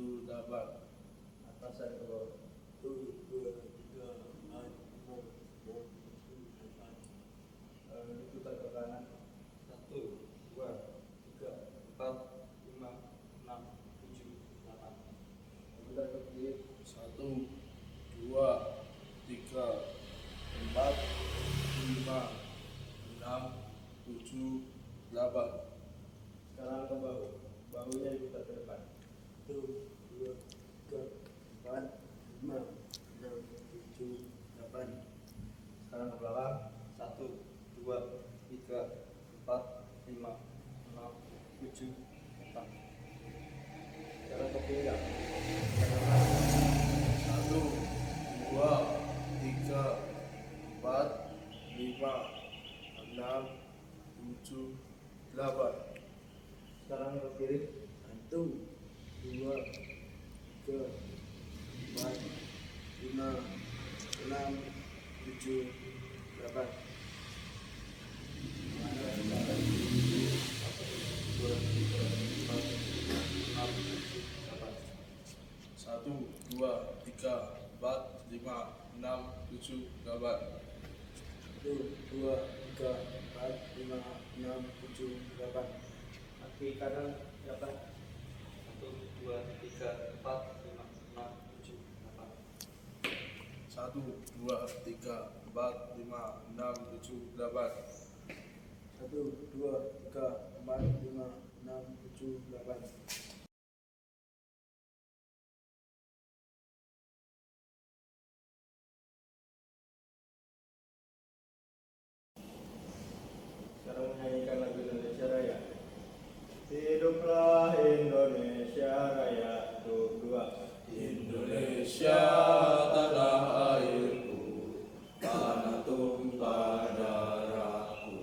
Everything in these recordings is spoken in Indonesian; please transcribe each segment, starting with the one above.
7, 8. Atasan ke bawah. 1, 2, 3, 4, 5, 6, 7, 8. Diputar ke kanan. 1, 2, 3, 4, 5, 6, 7, 8. Diputar ke kiri. 1, 2, 3, 4, 5, 6, 7, 8. Sekarang ke bahu. Bahunya diputar ke depan. 1, 2, 3, 4, 5, 6, 7, 8. Sekarang ke belakang. 1, 2, 3, 4, 5, 6, 7, 8. Sekarang ke pinggang. 1, 2, 3, 4, 5, 6, 7, 8. Sekarang ke kiri. 1, 2, 3, 4, 5, 6, 7, 8. Mana sekarang? 2, 3, 4, 5, 6, 7, 8. 1, 2, 3, 4, 5, 6, 7, 8. 1, 2, 3, 4, 5, 6, 7, 8. Kaki kanan berapa? 1, 2, 3, 4, 5, 6, 7, 8. 1, 2, 3, 4, 5, 6, 7, 8. 1, 2, 3, 4, 5, 6, 7, 8. Sekarang menyanyikan lagu Indonesia Raya. Hiduplah Indonesia Raya. 2. Indonesia tanah airku, tanah tumpah darahku.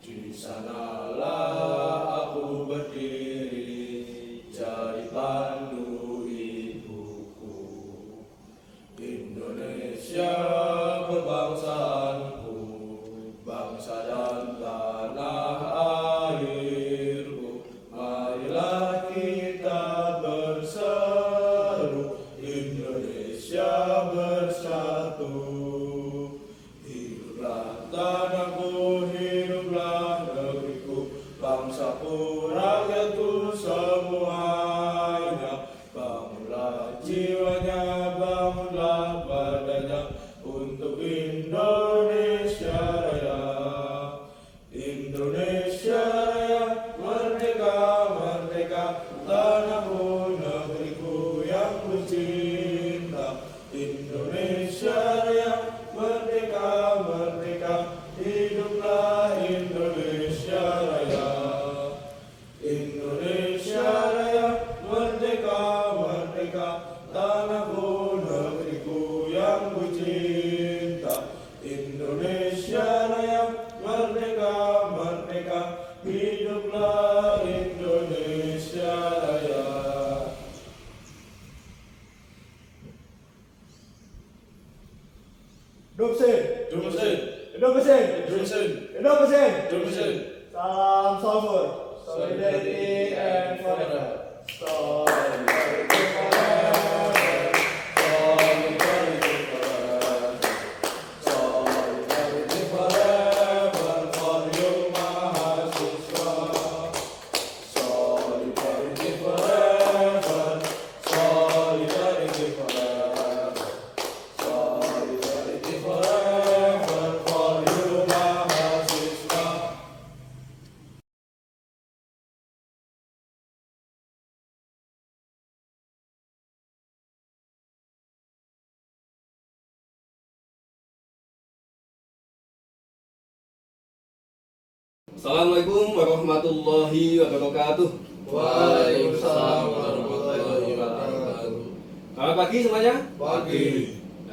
Di sanalah aku berdiri, jadi pandu ibuku. Indonesia kebangsaanku, bangsa dan tanah airku. Marilah kita berseru, Indonesia bersatu. Hiduplah tanahku, hiduplah negeriku, bangsaku, rakyatku semuanya. Bangunlah jiwanya, bangunlah badannya untuk Indonesia Raya. Indonesia Raya, merdeka, merdeka, tanahku, negeriku yang ku cinta. Indonesia Raya, merdeka, merdeka, hiduplah Indonesia Raya. Indonesia Raya, merdeka, merdeka, tanahku, negeriku yang ku cinta. Indonesia Raya, merdeka, merdeka, hiduplah Indonesia Raya. Hidup mesin. Hidup mesin, Hidup mesin. hidup mesin, Hidup mesin. hidup mesin. Salam Solver. Solidarity and forever. Solidarity forever. Solidarity forever. Solidarity forever for you mahasiswa. Solidarity forever. Solidarity forever. Solidarity forever for you mahasiswa. Assalamualaikum warahmatullahi wabarakatuh. Waalaikumsalam warahmatullahi wabarakatuh. Selamat pagi semuanya. Pagi.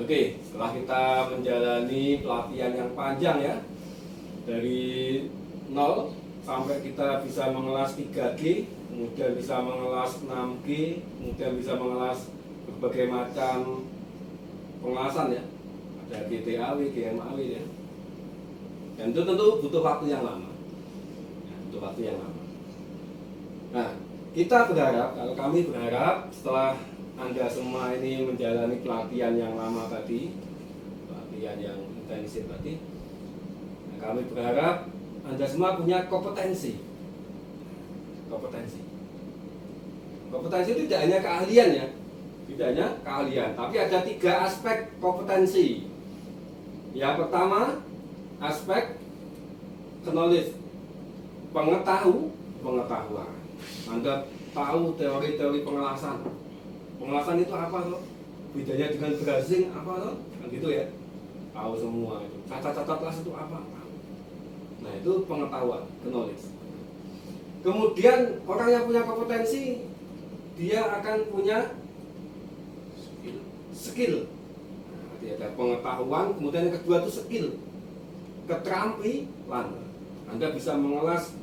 Oke, setelah kita menjalani pelatihan yang panjang ya, dari 0 sampai kita bisa mengelas 3G, kemudian bisa mengelas 6G, kemudian bisa mengelas berbagai macam pengelasan ya. Ada GTAW, GMAW ya. Dan itu tentu butuh waktu yang lama. Butuh waktu yang lama. Nah, kita berharap, kalau kami berharap setelah Anda semua ini menjalani pelatihan yang lama tadi, pelatihan yang intensif tadi, kami berharap Anda semua punya kompetensi. Kompetensi itu tidak hanya keahlian ya, tidak hanya keahlian, tapi ada 3 aspek kompetensi. Yang pertama, aspek knowledge, pengetahuan. Anda tahu teori-teori pengelasan. Pengelasan itu apa loh? Bedanya dengan brushing apa loh? Kan gitu ya. Tahu semua itu. Cacat-cacat kelas itu apa? Tahu. Nah, itu pengetahuan, knowledge. Kemudian orang yang punya kompetensi, dia akan punya skill. Nah, dia ada pengetahuan, kemudian yang kedua itu skill. Keterampilan. Anda bisa mengelas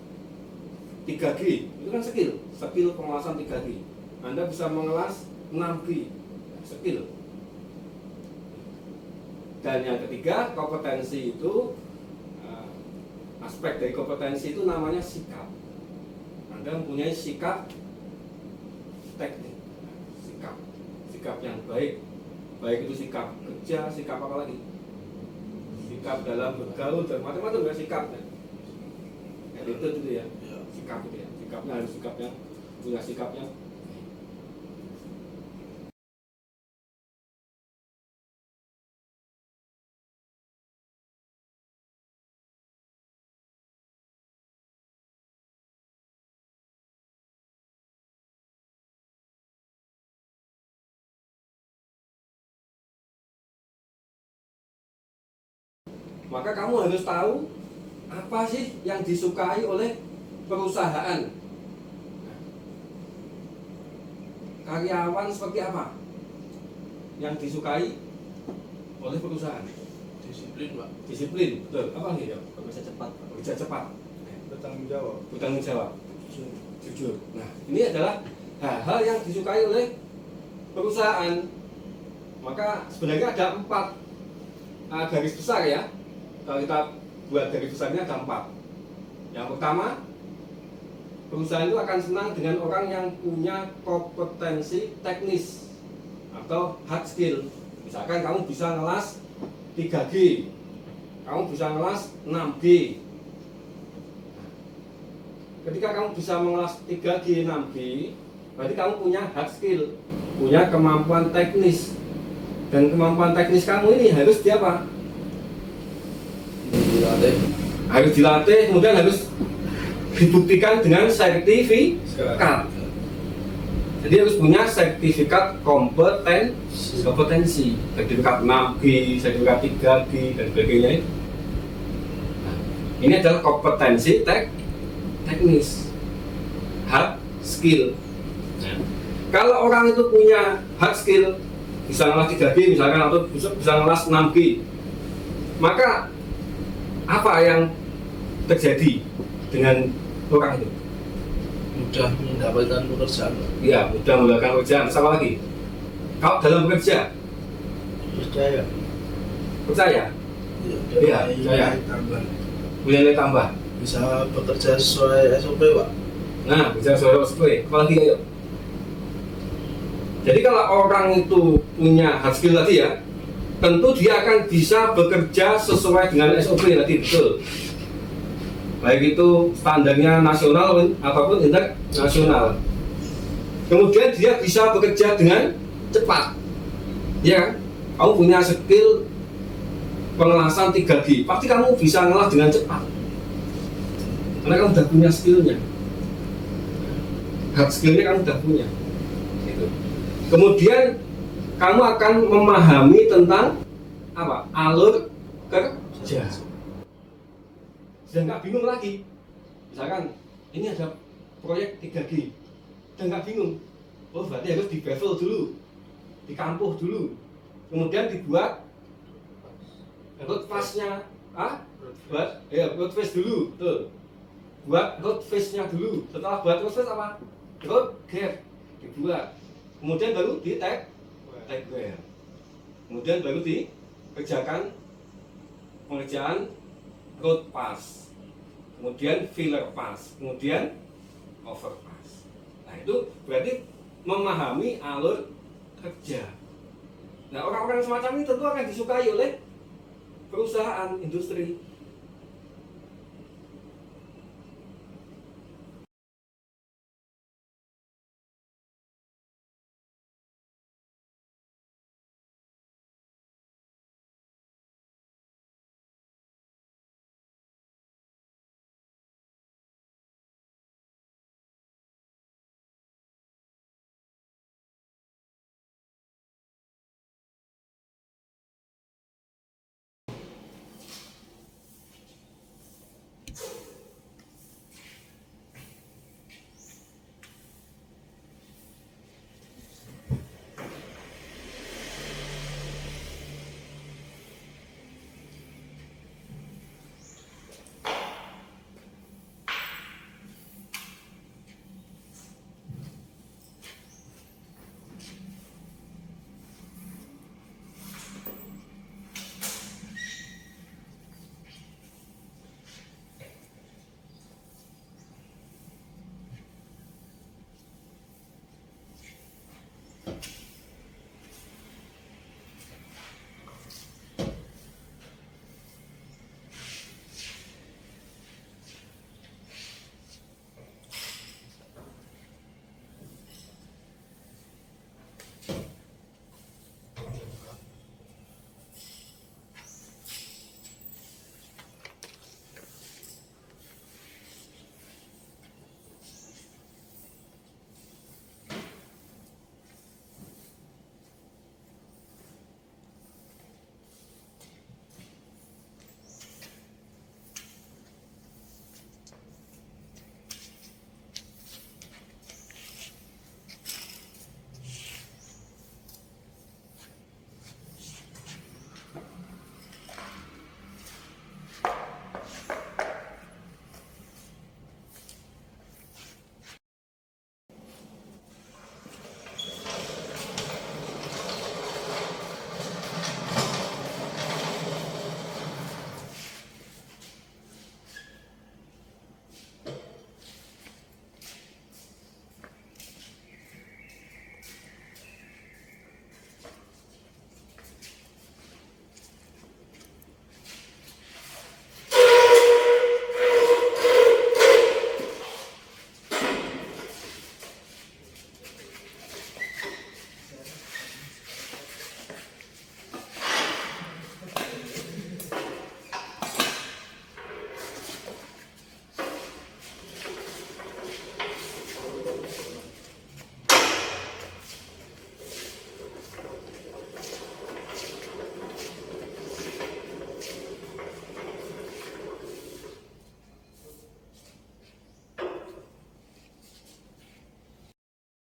3G, itu kan skill pengelasan 3G. Anda bisa mengelas 6G, skill. Dan yang ketiga, kompetensi itu, aspek dari kompetensi itu namanya sikap. Anda mempunyai sikap teknik, sikap yang baik itu sikap kerja, sikap apa lagi? Sikap dalam bergaul dan macam-macam ya sikapnya. Itu ya, sikap itu ya, sikapnya harus sikapnya punya sikapnya. Maka kamu harus tahu apa sih yang disukai oleh perusahaan. Karyawan seperti apa yang disukai oleh perusahaan? Disiplin, Pak. Disiplin, betul. Apa lagi ya? Bekerja cepat. Bertanggung jawab. Bertanggung jawab. Jujur. Nah, ini adalah hal-hal yang disukai oleh perusahaan. Maka sebenarnya ada 4 garis besar ya. Kalau kita buat garis besarnya ada 4. Yang pertama, perusahaan itu akan senang dengan orang yang punya kompetensi teknis atau hard skill. Misalkan kamu bisa ngelas 3G, kamu bisa ngelas 6G. Ketika kamu bisa mengelas 3G, 6G, berarti kamu punya hard skill, punya kemampuan teknis. Dan kemampuan teknis kamu ini harus apa? Harus dilatih, kemudian harus dibuktikan dengan sertifikat. Jadi harus punya sertifikat kompetensi, sertifikat 6G, sertifikat 3G dan sebagainya. Nah, ini adalah kompetensi teknis, hard skill. Nah, kalau orang itu punya hard skill, bisa ngelas 3G misalkan atau bisa ngelas 6G, maka apa yang terjadi dengan orang itu? Mudah mendapatkan pekerjaan, Pak. Iya, mudah mendapatkan pekerjaan. Sama lagi, kalau dalam bekerja Percaya. percaya, iya, percaya, punya nilai tambah. Bisa bekerja sesuai SOP, Pak. Nah, bisa sesuai SOP. Apalagi ayo. Jadi kalau orang itu punya hard skill tadi ya, tentu dia akan bisa bekerja sesuai dengan SOP tadi, betul. Baik itu standarnya nasional ataupun internasional. Kemudian dia bisa bekerja dengan cepat. Ya, kamu punya skill pengelasan 3G, pasti kamu bisa ngelas dengan cepat. Karena kamu sudah punya skillnya. Hard skillnya kamu sudah punya. Gitu. Kemudian kamu akan memahami tentang apa? Alur kerja. Sudah nggak bingung lagi. Misalkan ini ada proyek 3G, udah nggak bingung. Oh, berarti harus di bevel dulu, dikampuh dulu, kemudian dibuat road face-nya, road face dulu, tuh. Buat road face-nya dulu. Setelah buat road face apa? Road gap dibuat. Kemudian baru di tag wear. Kemudian baru dikerjakan pengerjaan road pass, kemudian filler pass, kemudian overpass. Nah itu berarti memahami alur kerja. Nah orang-orang semacam ini tentu akan disukai oleh perusahaan, industri.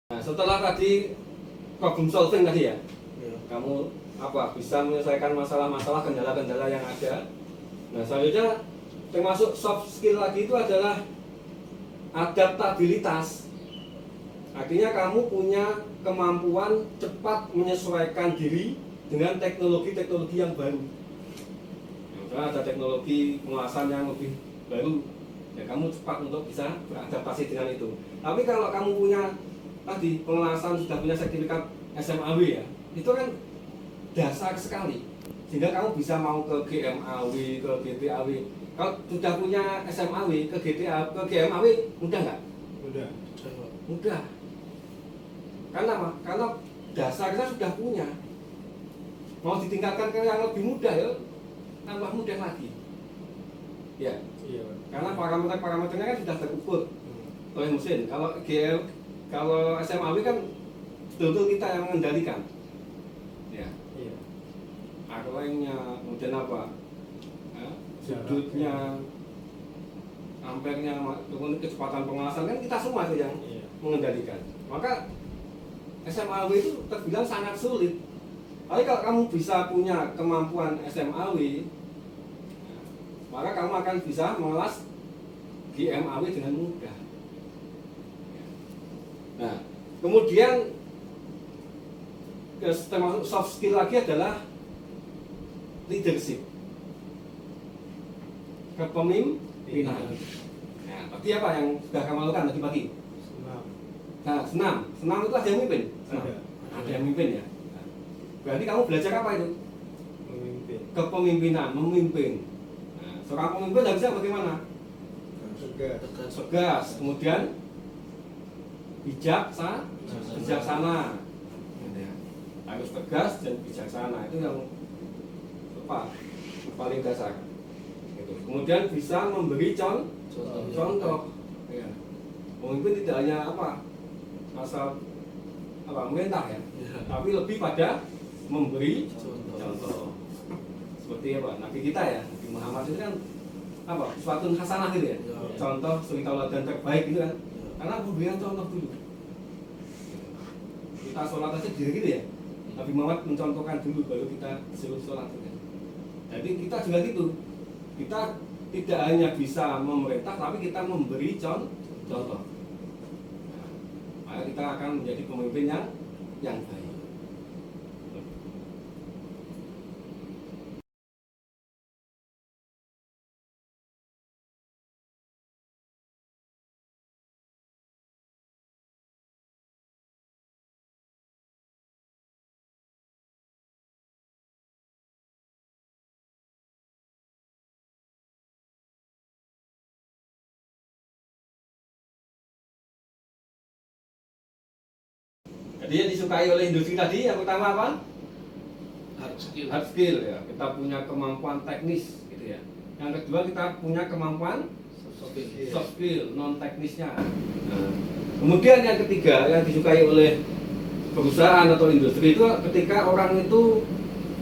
Nah, setelah tadi problem solving tadi ya, Iya. kamu bisa menyelesaikan masalah-masalah, kendala-kendala yang ada. Nah, selanjutnya termasuk soft skill lagi itu adalah adaptabilitas. Artinya kamu punya kemampuan cepat menyesuaikan diri dengan teknologi-teknologi yang baru. Misalnya ada teknologi pengelasan yang lebih baru, ya kamu cepat untuk bisa beradaptasi dengan itu. Tapi kalau kamu punya tadi pengelasan, sudah punya sertifikat SMAW ya, itu kan dasar sekali, sehingga kamu bisa mau ke GMAW, ke GTAW. Kalau sudah punya SMAW, ke GMAW mudah nggak? Udah. Mudah. Karena apa? Karena dasarnya sudah punya. Mau ditingkatkan ke yang lebih mudah ya, tambah mudah lagi. Ya, Iya, Pak. karena parameternya kan sudah terukur oleh mesin. Kalau SMAW kan betul-betul kita yang mengendalikan. Ya, Iya. arlengnya, kemudian apa? Ya, sudutnya, ampernya, kemudian kecepatan pengelasan kan kita semua itu yang Iya. mengendalikan. Maka SMAW itu terbilang sangat sulit. Tapi kalau kamu bisa punya kemampuan SMAW, maka kamu akan bisa mengelas GMAW dengan mudah. Nah, kemudian termasuk soft skill lagi adalah leadership, kepemimpinan. Nah, berarti apa yang sudah kamu lakukan tadi pagi? Senam. Nah, senam. Senam itu ada yang mimpin. Senam. Ada yang mimpin ya. Nah, berarti kamu belajar apa itu? Memimpin. Kepemimpinan, memimpin. Nah, seorang pemimpin harusnya bagaimana? Tegas. Tegas, kemudian bijaksana. Gitu ya. Harus tegas dan bijaksana, itu yang apa? Paling dasar. Gitu. Kemudian bisa memberi contoh. Ya. Pemimpin tidak hanya apa? Asal apa memerintah ya, tapi lebih pada memberi contoh. Seperti apa? Nabi kita ya, Nabi Muhammad itu kan apa? Suatu hasanah gitu ya. Contoh suri tauladan terbaik gitu kan. Karena memberikan contoh dulu. Kita sholat aja diri gitu ya. Nabi Muhammad mencontohkan dulu baru kita suruh sholat gitu. Jadi kita juga gitu. Kita tidak hanya bisa memerintah, tapi kita memberi contoh. Maka kita akan menjadi pemimpin yang baik. Jadi yang disukai oleh industri tadi yang pertama apa? Hard skill. Hard skill ya, kita punya kemampuan teknis gitu ya. Yang kedua kita punya kemampuan soft skill, non teknisnya. Nah, kemudian yang ketiga yang disukai oleh perusahaan atau industri itu ketika orang itu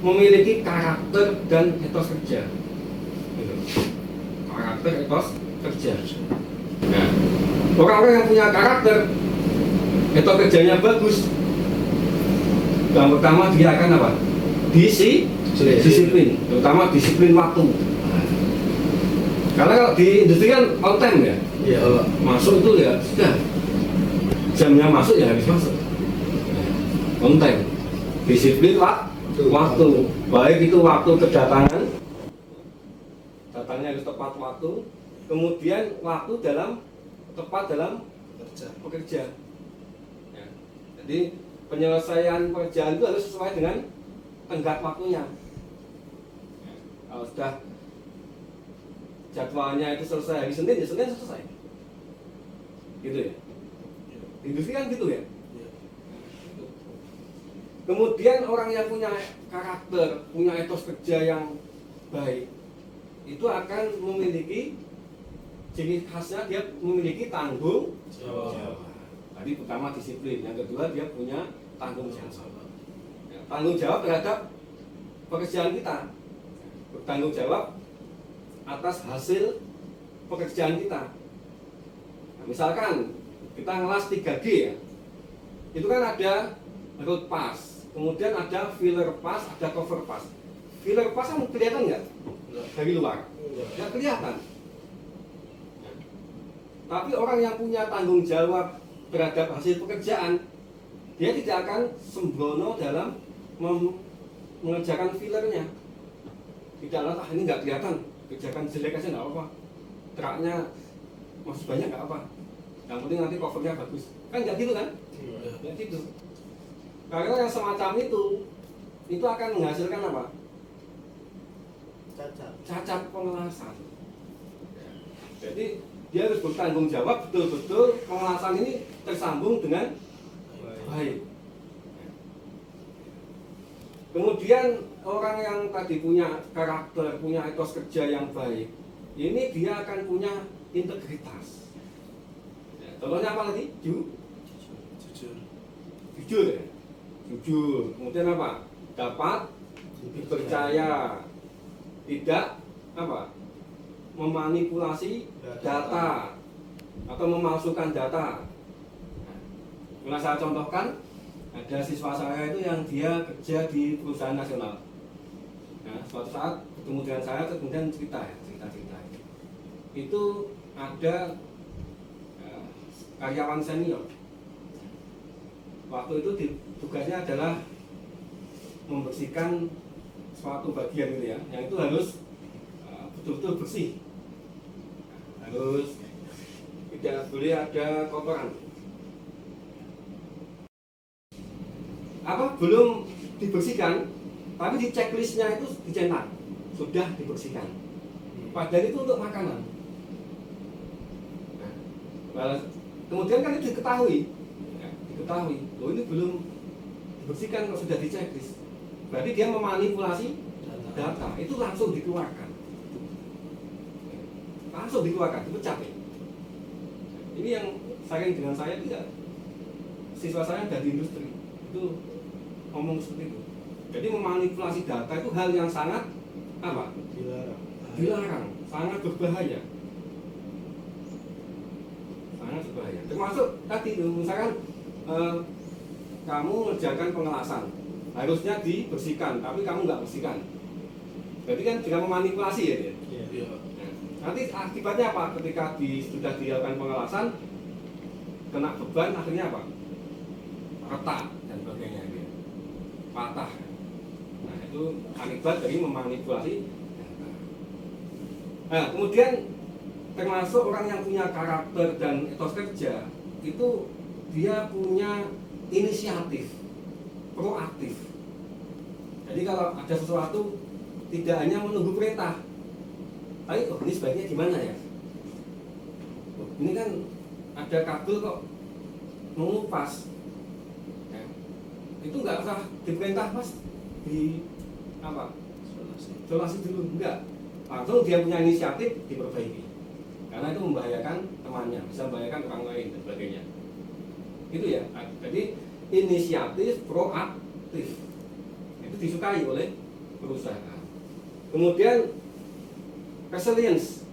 memiliki karakter dan etos kerja. Gitu. Karakter, etos kerja. Nah, orang-orang yang punya karakter, etos kerjanya bagus. Yang pertama dia akan apa? Disiplin, terutama disiplin waktu. Karena kalau di industri kan on time ya. Iya. Kalau masuk itu ya sudah jamnya masuk ya harus masuk. On time, disiplin waktu. Baik itu waktu kedatangan, datangnya harus tepat waktu. Kemudian waktu tepat dalam bekerja. Ya. Jadi penyelesaian pekerjaan itu harus sesuai dengan tenggat waktunya. Kalau sudah jadwalnya itu selesai hari Senin, ya Senin selesai. Gitu ya. Industri kan gitu ya. Kemudian orang yang punya karakter, punya etos kerja yang baik, itu akan memiliki ciri khasnya dia memiliki tanggung jawab. Tadi pertama disiplin, yang kedua dia punya tanggung jawab. Ya, tanggung jawab terhadap pekerjaan kita, bertanggung jawab atas hasil pekerjaan kita. Nah, misalkan kita ngelas 3G ya, itu kan ada road pass, kemudian ada filler pass, ada cover pass. Filler pass kan kelihatan nggak dari luar? Nggak kelihatan. Tapi orang yang punya tanggung jawab terhadap hasil pekerjaan, dia tidak akan sembrono dalam mengerjakan fillernya. Tidak lah, ini nggak kelihatan, kerjakan jelek aja nggak apa-apa, teraknya masih banyak nggak apa, yang penting nanti covernya bagus. Kan nggak gitu kan? Nggak gitu. Karena yang semacam itu akan menghasilkan apa? Cacat pengelasan. Jadi dia harus bertanggung jawab betul-betul pengelasan ini tersambung dengan baik. Kemudian orang yang tadi punya karakter, punya etos kerja yang baik, ini dia akan punya integritas. Ya, contohnya apa tadi? Jujur ya? Jujur. Kemudian apa? Dapat dipercaya, tidak apa? Memanipulasi data atau memalsukan data. Nah, saya contohkan, ada siswa saya itu yang dia kerja di perusahaan nasional. Nah, suatu saat ketemu dengan saya, kemudian cerita. Itu ada karyawan senior. Waktu itu tugasnya adalah membersihkan suatu bagian gitu ya, yang itu harus betul-betul bersih. Harus tidak boleh ada kotoran. belum dibersihkan, tapi di checklistnya itu dicetak sudah dibersihkan. Padahal itu untuk makanan. Nah, kemudian kan itu diketahui, loh ini belum dibersihkan kalau sudah di checklist. Berarti dia memanipulasi data, itu langsung dikeluarkan, dipecat ya. Ini yang sering dengan saya tidak, siswa saya dari industri itu ngomong seperti itu. Jadi memanipulasi data itu hal yang sangat apa? Dilarang, sangat berbahaya. Termasuk tadi misalkan kamu mengerjakan pengelasan, harusnya dibersihkan, tapi kamu nggak bersihkan. Berarti kan juga memanipulasi ya dia. Iya. Nanti akibatnya apa? Ketika sudah dilakukan pengelasan, kena beban, akhirnya apa? Retak dan sebagainya, gitu. Patah. Nah itu akibat dari memanipulasi data. Nah kemudian termasuk orang yang punya karakter dan etos kerja itu dia punya inisiatif, proaktif. Jadi kalau ada sesuatu tidak hanya menunggu perintah, tapi ini sebaiknya gimana ya? Ini kan ada kabel kok mengupas, ya. Itu nggak usah diperintah mas, di apa? Isolasi dulu, enggak. Langsung dia punya inisiatif diperbaiki. Karena itu membahayakan temannya, bisa membahayakan orang lain dan sebagainya. Itu ya. Jadi inisiatif proaktif itu disukai oleh perusahaan. Kemudian resilience.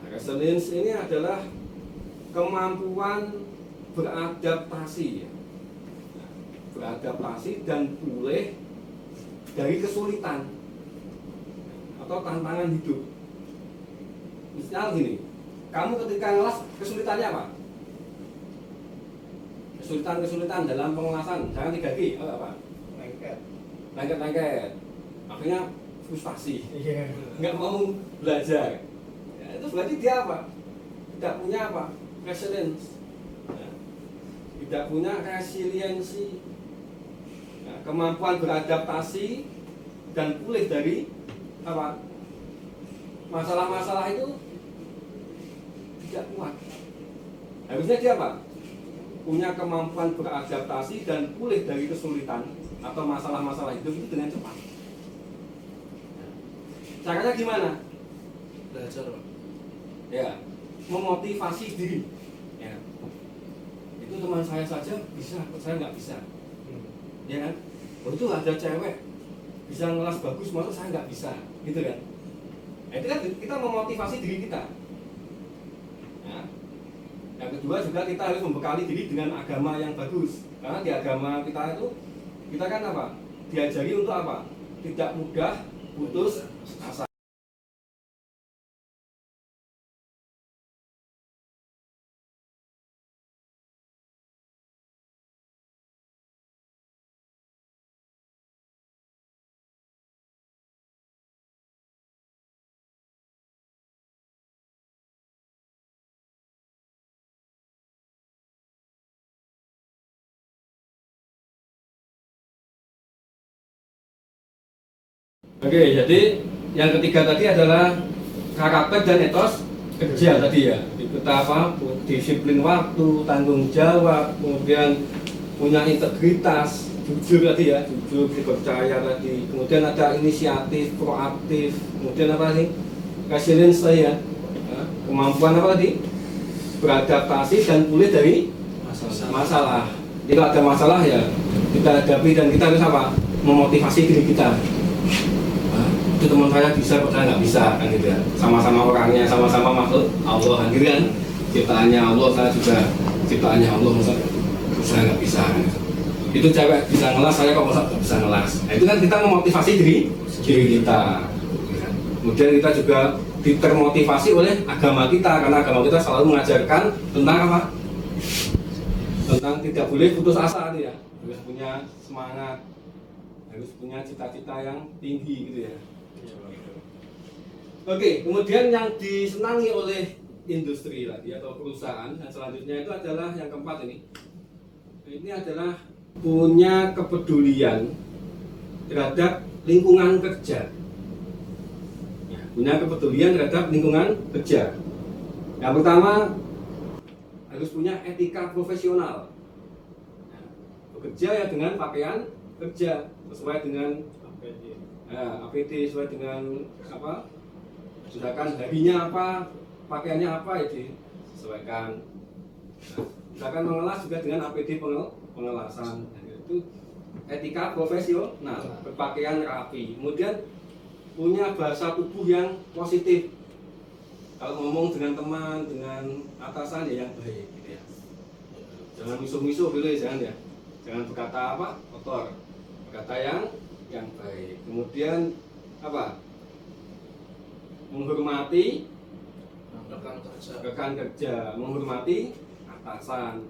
Nah, resilience ini adalah kemampuan beradaptasi, ya. Beradaptasi dan pulih dari kesulitan atau tantangan hidup. Misalnya gini, kamu ketika ngelas kesulitannya apa? Kesulitan dalam pengelasan, jangan 3G, apa? Lengket. Akhirnya frustasi, nggak mau belajar. Ya, itu berarti dia apa? Tidak punya apa? Resilience, ya. Tidak punya resiliensi, ya, kemampuan beradaptasi dan pulih dari apa? Masalah-masalah itu tidak kuat. Harusnya dia apa? Punya kemampuan beradaptasi dan pulih dari kesulitan atau masalah-masalah hidup itu dengan cepat. Caranya gimana? Belajar, Pak. Ya, memotivasi diri. Ya. Itu teman saya saja bisa, saya nggak bisa. Ya kan? Oh itu ada cewek bisa ngelas bagus, masa saya nggak bisa, gitu kan? Nah, itu kan kita memotivasi diri kita. Ya. Yang kedua juga kita harus membekali diri dengan agama yang bagus. Karena di agama kita itu kita kan apa? Diajari untuk apa? Tidak mudah putus asa. Oke, jadi yang ketiga tadi adalah karakter dan etos kerja tadi ya. Kita apa? Disiplin waktu, tanggung jawab, kemudian punya integritas, jujur tadi ya, jujur, dipercaya tadi. Kemudian ada inisiatif, proaktif, kemudian apa sih? Resilience ya. Kemampuan apa tadi? Beradaptasi dan pulih dari masalah. Jika ada masalah ya kita hadapi dan kita harus apa? Memotivasi diri kita. Itu teman saya bisa, kok saya nggak bisa kan gitu ya. Sama-sama orangnya, sama-sama makhluk Allah kan gitu kan. Ciptaannya Allah, saya juga ciptaannya Allah, masa saya nggak bisa kan gitu. Itu cewek bisa ngelas, saya kok masa nggak bisa ngelas. Nah, itu kan kita memotivasi diri kita. Kemudian kita juga termotivasi oleh agama kita, karena agama kita selalu mengajarkan tentang apa? Tentang tidak boleh putus asa itu ya. Harus punya semangat, harus punya cita-cita yang tinggi gitu ya. Oke, kemudian yang disenangi oleh industri tadi atau perusahaan, dan selanjutnya itu adalah yang keempat ini. Ini adalah punya kepedulian terhadap lingkungan kerja. Ya, punya kepedulian terhadap lingkungan kerja. Yang pertama harus punya etika profesional. Ya, bekerja ya dengan pakaian kerja sesuai dengan APD sesuai dengan apa? Misalkan harinya apa, pakaiannya apa ya disesuaikan. Nah, misalkan mengelas juga dengan APD pengelasan. Itu etika profesional, berpakaian rapi. Kemudian punya bahasa tubuh yang positif. Kalau ngomong dengan teman, dengan atasan ya yang baik, gitu ya. Jangan misuh-misuh gitu ya, jangan ya. Jangan berkata apa? Kotor. Berkata yang baik. Kemudian apa? Menghormati rekan kerja, menghormati atasan.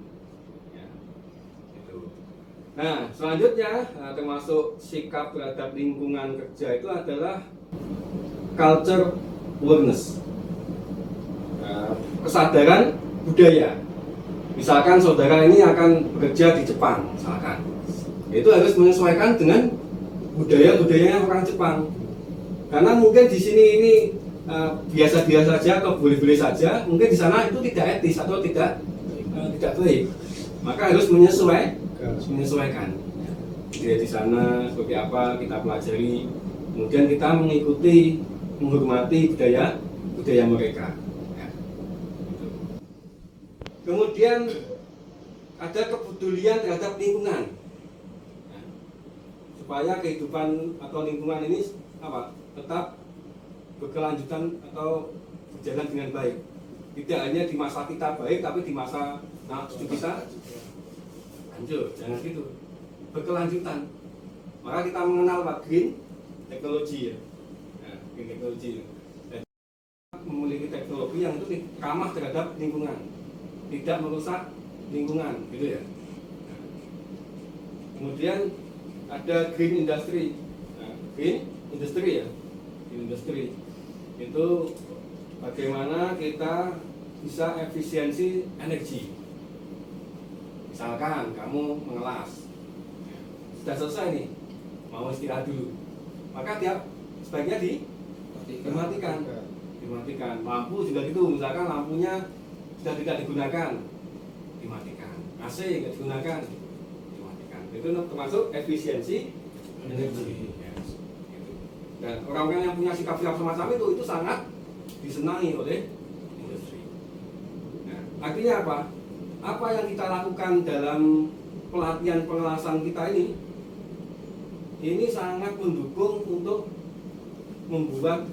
Ya, itu. Nah, selanjutnya termasuk sikap terhadap lingkungan kerja itu adalah culture awareness. Kesadaran budaya. Misalkan saudara ini akan bekerja di Jepang, misalkan, itu harus menyesuaikan dengan budaya-budayanya orang Jepang. Karena mungkin di sini ini biasa-biasa saja atau boleh-boleh saja, mungkin di sana itu tidak etis atau tidak baik. Maka harus menyesuaikan. Jadi di sana seperti apa kita pelajari, kemudian kita mengikuti, menghormati budaya mereka. Kemudian ada kepedulian terhadap lingkungan, supaya kehidupan atau lingkungan ini tetap berkelanjutan atau berjalan dengan baik. Tidak hanya di masa kita baik, tapi di masa cucu kita hancur. Jangan gitu. Berkelanjutan. Maka kita mengenal green teknologi ya. Green teknologi. Dan memiliki teknologi yang itu ramah terhadap lingkungan. Tidak merusak lingkungan, gitu ya. Kemudian ada green industry. Green industry ya. Green industry itu bagaimana kita bisa efisiensi energi. Misalkan kamu mengelas, sudah selesai nih, mau istirahat dulu, maka tiap sebaiknya dimatikan. Lampu juga gitu, misalkan lampunya sudah tidak digunakan, dimatikan. AC tidak digunakan, dimatikan. Itu termasuk efisiensi energi. Dan orang-orang yang punya sikap-sikap semacam itu sangat disenangi oleh industri. Nah, artinya apa? Apa yang kita lakukan dalam pelatihan pengelasan kita ini sangat mendukung untuk membuat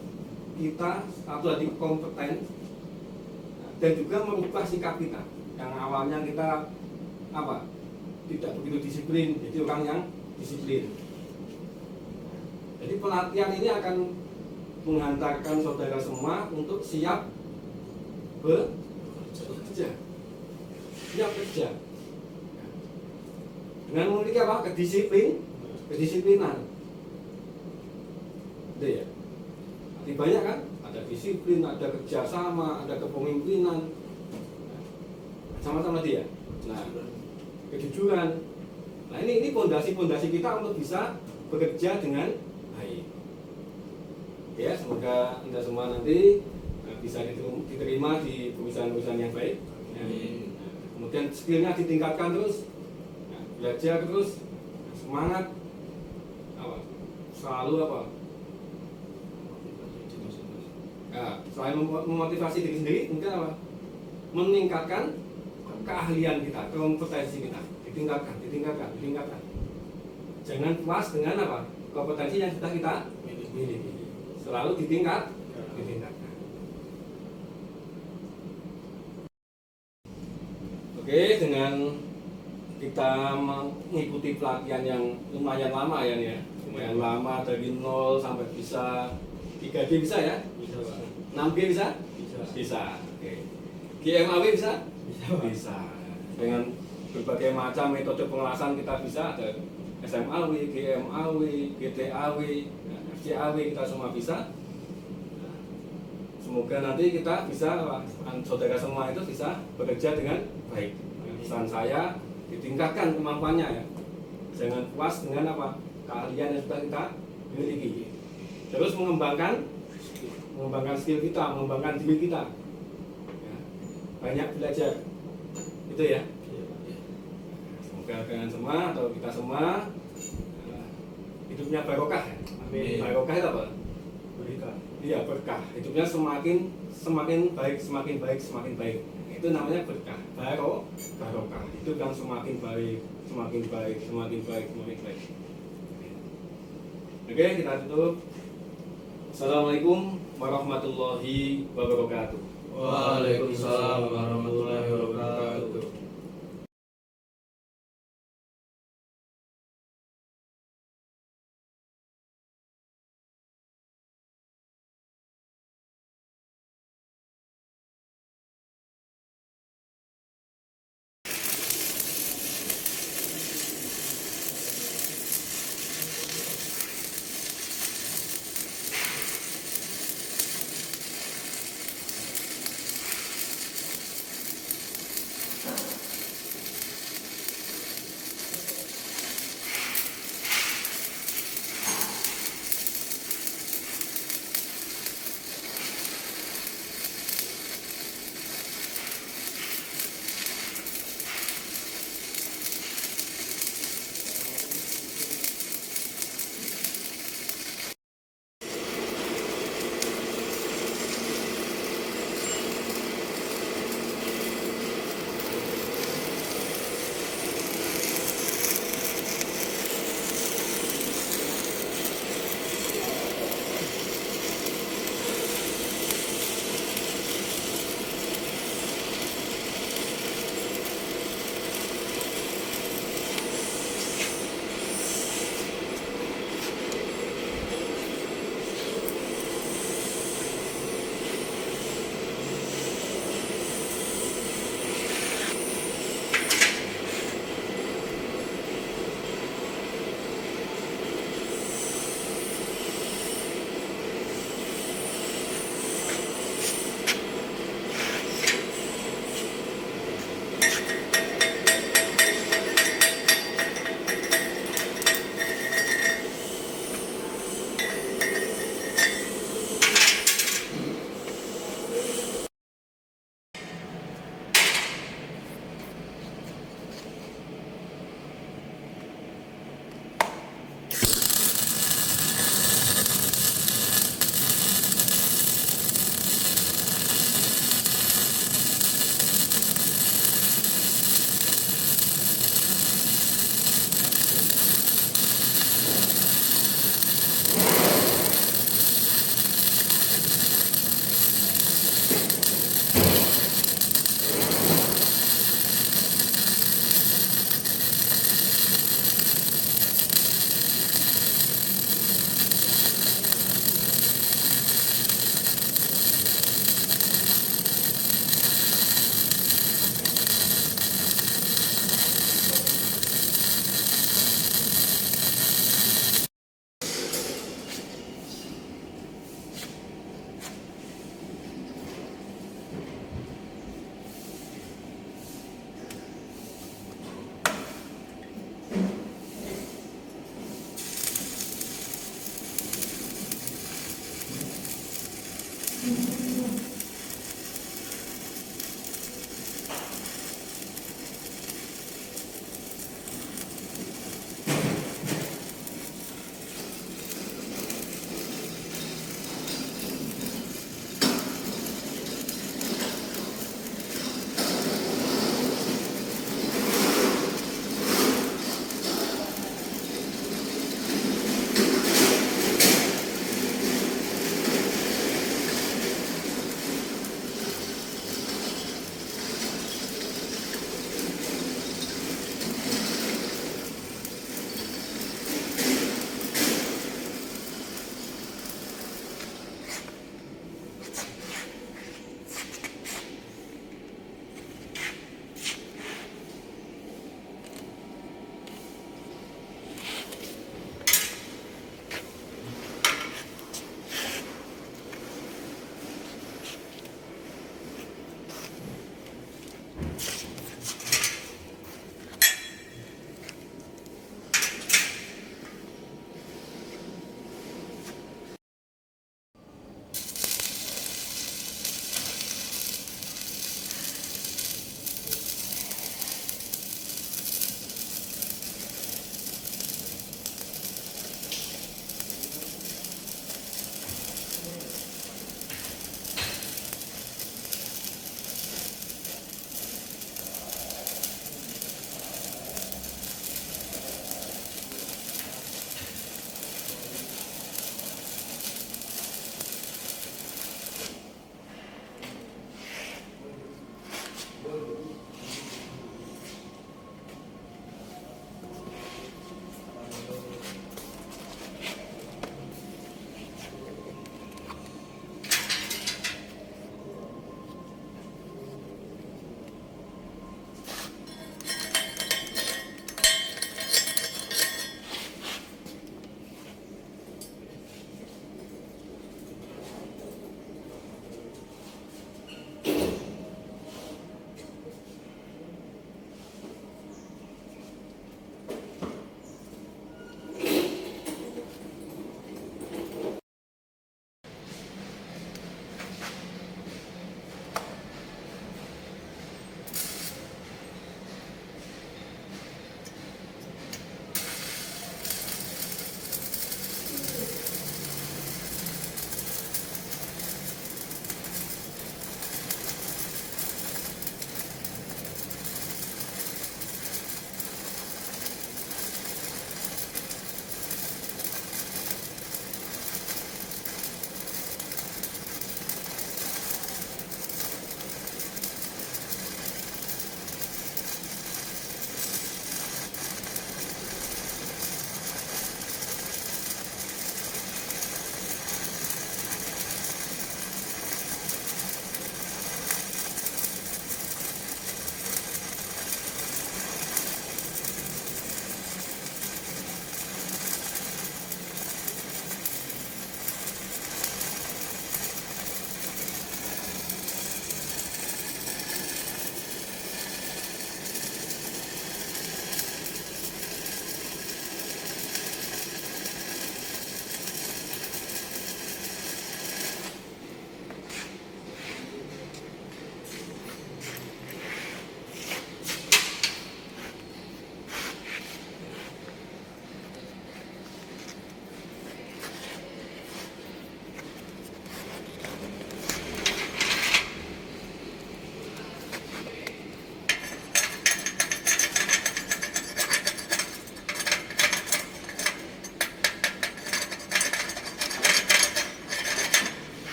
kita satu lagi kompeten dan juga merubah sikap kita yang awalnya kita tidak begitu disiplin, jadi orang yang disiplin. Jadi pelatihan ini akan menghantarkan saudara semua untuk siap bekerja. Siap kerja. Dengan memiliki kedisiplinan. Itu ya. Arti banyak kan? Ada disiplin, ada kerjasama, ada kepemimpinan. Sama-sama dia. Nah, kejujuran. Nah, ini pondasi-pondasi kita untuk bisa bekerja dengan baik. Ya, semoga Anda semua nanti bisa diterima di perusahaan-perusahaan yang baik. Ya. Kemudian skillnya ditingkatkan terus, belajar terus, semangat, selalu selain memotivasi diri sendiri, mungkin meningkatkan keahlian kita, kompetensi kita, ditingkatkan. Jangan puas dengan kompetensi yang sudah kita miliki, selalu ditingkatkan. Oke, dengan kita mengikuti pelatihan yang lumayan lama lumayan lama dari 0 sampai bisa 3D bisa ya? Bisa, Pak. 6G bisa? Bisa. Oke. GMAW bisa? Bisa. Dengan berbagai macam metode pengelasan kita bisa, ada SMAW, GMAW, GTAW, FCAW, kita semua bisa. Semoga nanti kita bisa, saudara semua itu bisa bekerja dengan baik. Pesan saya ditingkatkan kemampuannya ya. Jangan puas dengan apa? Keahlian yang sudah kita miliki. Terus mengembangkan skill kita, mengembangkan diri kita. Ya, banyak belajar. Itu ya. Semoga kalian semua atau kita semua hidupnya barokah. Amin. Barokah itu apa? Berkah. Iya, berkah. Hidupnya semakin baik, semakin baik, semakin baik. Itu namanya berkah. Barokah. Itu kan semakin baik, semakin baik, semakin baik, semakin baik. Oke, kita tutup. Assalamualaikum warahmatullahi wabarakatuh. Waalaikumsalam warahmatullahi wabarakatuh.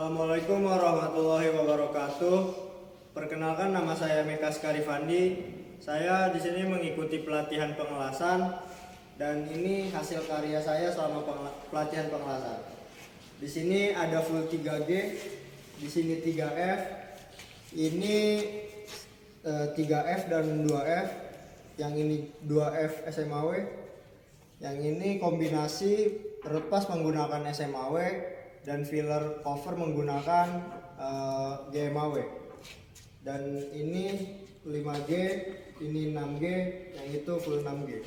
Assalamualaikum warahmatullahi wabarakatuh. Perkenalkan, nama saya Meka Skarifandi. Saya di sini mengikuti pelatihan pengelasan dan ini hasil karya saya selama pelatihan pengelasan. Di sini ada full 3G, di sini 3F, ini 3F dan 2F, yang ini 2F SMAW, yang ini kombinasi repas menggunakan SMAW dan filler cover menggunakan GMAW. Dan ini 5G, ini 6G, yang itu full 6G.